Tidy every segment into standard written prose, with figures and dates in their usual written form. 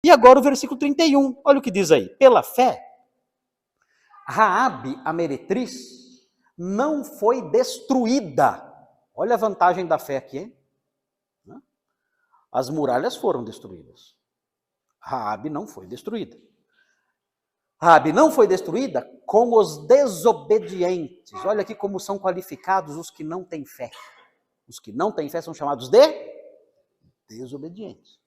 E agora o versículo 31, olha o que diz aí. Pela fé, Raabe, a meretriz, não foi destruída. Olha a vantagem da fé aqui, hein? As muralhas foram destruídas. Raabe não foi destruída. Raabe não foi destruída com os desobedientes. Olha aqui como são qualificados os que não têm fé. Os que não têm fé são chamados de desobedientes.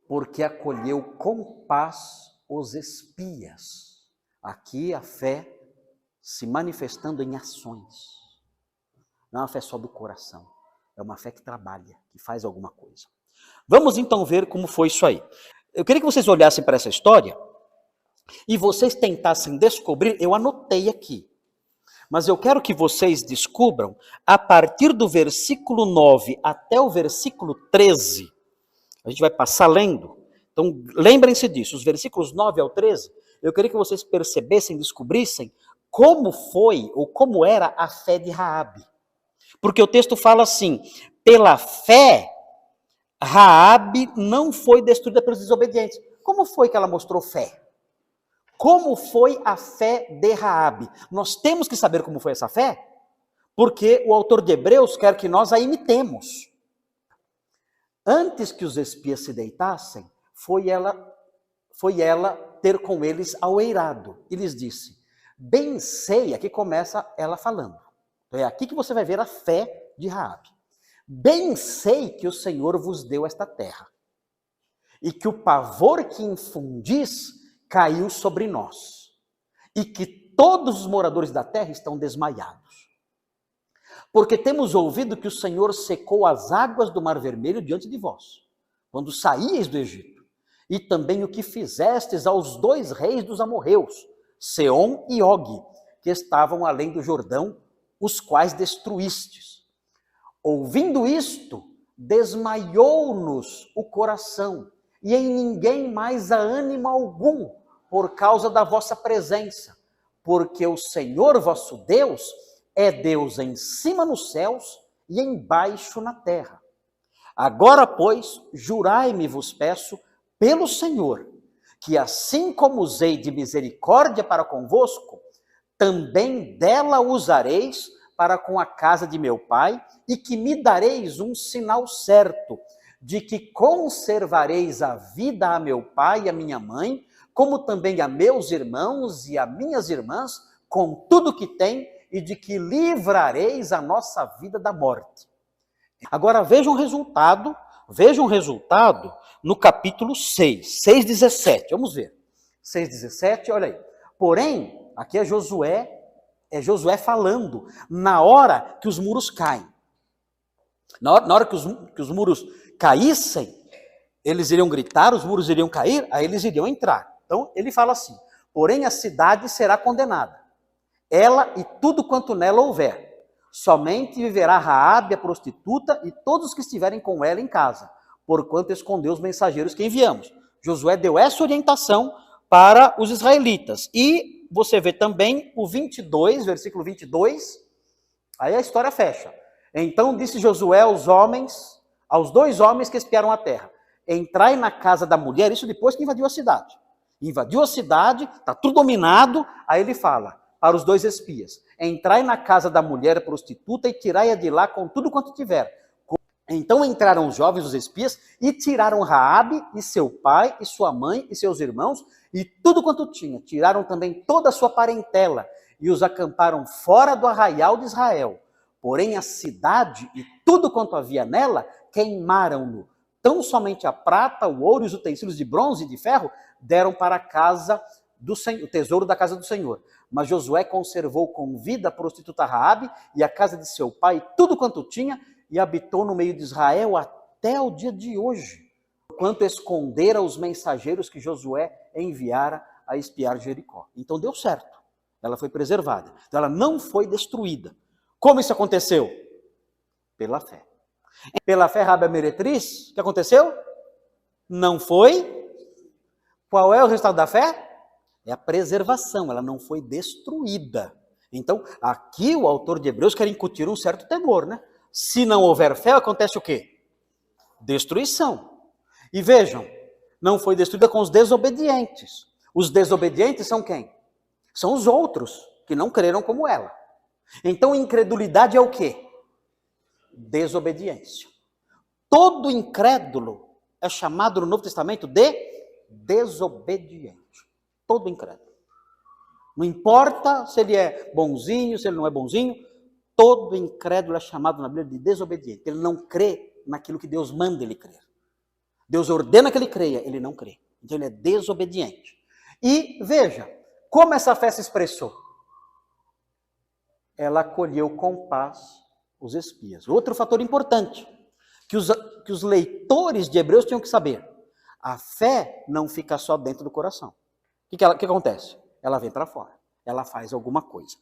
Porque acolheu com paz os espias. Aqui a fé se manifestando em ações. Não é uma fé só do coração. É uma fé que trabalha, que faz alguma coisa. Vamos então ver como foi isso aí. Eu queria que vocês olhassem para essa história e vocês tentassem descobrir, eu anotei aqui, mas eu quero que vocês descubram, a partir do versículo 9 até o versículo 13, a gente vai passar lendo, então lembrem-se disso, os versículos 9 ao 13, eu queria que vocês percebessem, descobrissem como foi ou como era a fé de Raabe. Porque o texto fala assim, pela fé, Raabe não foi destruída pelos desobedientes. Como foi que ela mostrou fé? Como foi a fé de Raabe? Nós temos que saber como foi essa fé, porque o autor de Hebreus quer que nós a imitemos. Antes que os espias se deitassem, foi ela ter com eles ao eirado. E lhes disse, bem sei, aqui começa ela falando. Então é aqui que você vai ver a fé de Raabe. Bem sei que o Senhor vos deu esta terra, e que o pavor que infundis caiu sobre nós, e que todos os moradores da terra estão desmaiados. Porque temos ouvido que o Senhor secou as águas do Mar Vermelho diante de vós, quando saíeis do Egito, e também o que fizestes aos 2 reis dos amorreus, Seom e Og, que estavam além do Jordão, os quais destruístes. Ouvindo isto, desmaiou-nos o coração, e em ninguém mais há ânimo algum, por causa da vossa presença, porque o Senhor vosso Deus é Deus em cima nos céus e embaixo na terra. Agora, pois, jurai-me, vos peço, pelo Senhor, que assim como usei de misericórdia para convosco, também dela usareis para com a casa de meu pai, e que me dareis um sinal certo, de que conservareis a vida a meu pai e a minha mãe, como também a meus irmãos e a minhas irmãs, com tudo que tem, e de que livrareis a nossa vida da morte. Agora vejam o resultado no capítulo 6, 6:17, vamos ver. 6:17, olha aí. Porém, aqui é Josué falando, na hora que os muros caem. Na hora que os muros caíssem, eles iriam gritar, os muros iriam cair, aí eles iriam entrar. Então, ele fala assim, porém a cidade será condenada, ela e tudo quanto nela houver. Somente viverá Raabe, a prostituta, e todos os que estiverem com ela em casa, porquanto escondeu os mensageiros que enviamos. Josué deu essa orientação para os israelitas. E você vê também o 22, versículo 22, aí a história fecha. Então disse Josué aos 2 homens que espiaram a terra, entrai na casa da mulher, isso depois que invadiu a cidade. Invadiu a cidade, está tudo dominado, aí ele fala para os 2 espias, entrai na casa da mulher prostituta e tirai-a de lá com tudo quanto tiver. Então entraram os jovens, os espias, e tiraram Raabe e seu pai e sua mãe e seus irmãos e tudo quanto tinha. Tiraram também toda a sua parentela e os acamparam fora do arraial de Israel. Porém a cidade e tudo quanto havia nela queimaram-no. Tão somente a prata, o ouro e os utensílios de bronze e de ferro deram para a casa do Senhor, o tesouro da casa do Senhor. Mas Josué conservou com vida a prostituta Raabe e a casa de seu pai, tudo quanto tinha, e habitou no meio de Israel até o dia de hoje, quanto escondera os mensageiros que Josué enviara a espiar Jericó. Então deu certo, ela foi preservada, então ela não foi destruída. Como isso aconteceu? Pela fé. Pela fé, Raabe a meretriz, o que aconteceu? Não foi. Qual é o resultado da fé? É a preservação, ela não foi destruída. Então, aqui o autor de Hebreus quer incutir um certo temor, né? Se não houver fé, acontece o quê? Destruição. E vejam, não foi destruída com os desobedientes. Os desobedientes são quem? São os outros, que não creram como ela. Então, incredulidade é o quê? Desobediência. Todo incrédulo é chamado no Novo Testamento de desobediente. Todo incrédulo. Não importa se ele é bonzinho, se ele não é bonzinho, todo incrédulo é chamado na Bíblia de desobediente. Ele não crê naquilo que Deus manda ele crer. Deus ordena que ele creia, ele não crê. Então ele é desobediente. E veja, como essa fé se expressou? Ela acolheu com paz os espias. Outro fator importante, que os leitores de Hebreus tinham que saber. A fé não fica só dentro do coração. O que acontece? Ela vem para fora. Ela faz alguma coisa.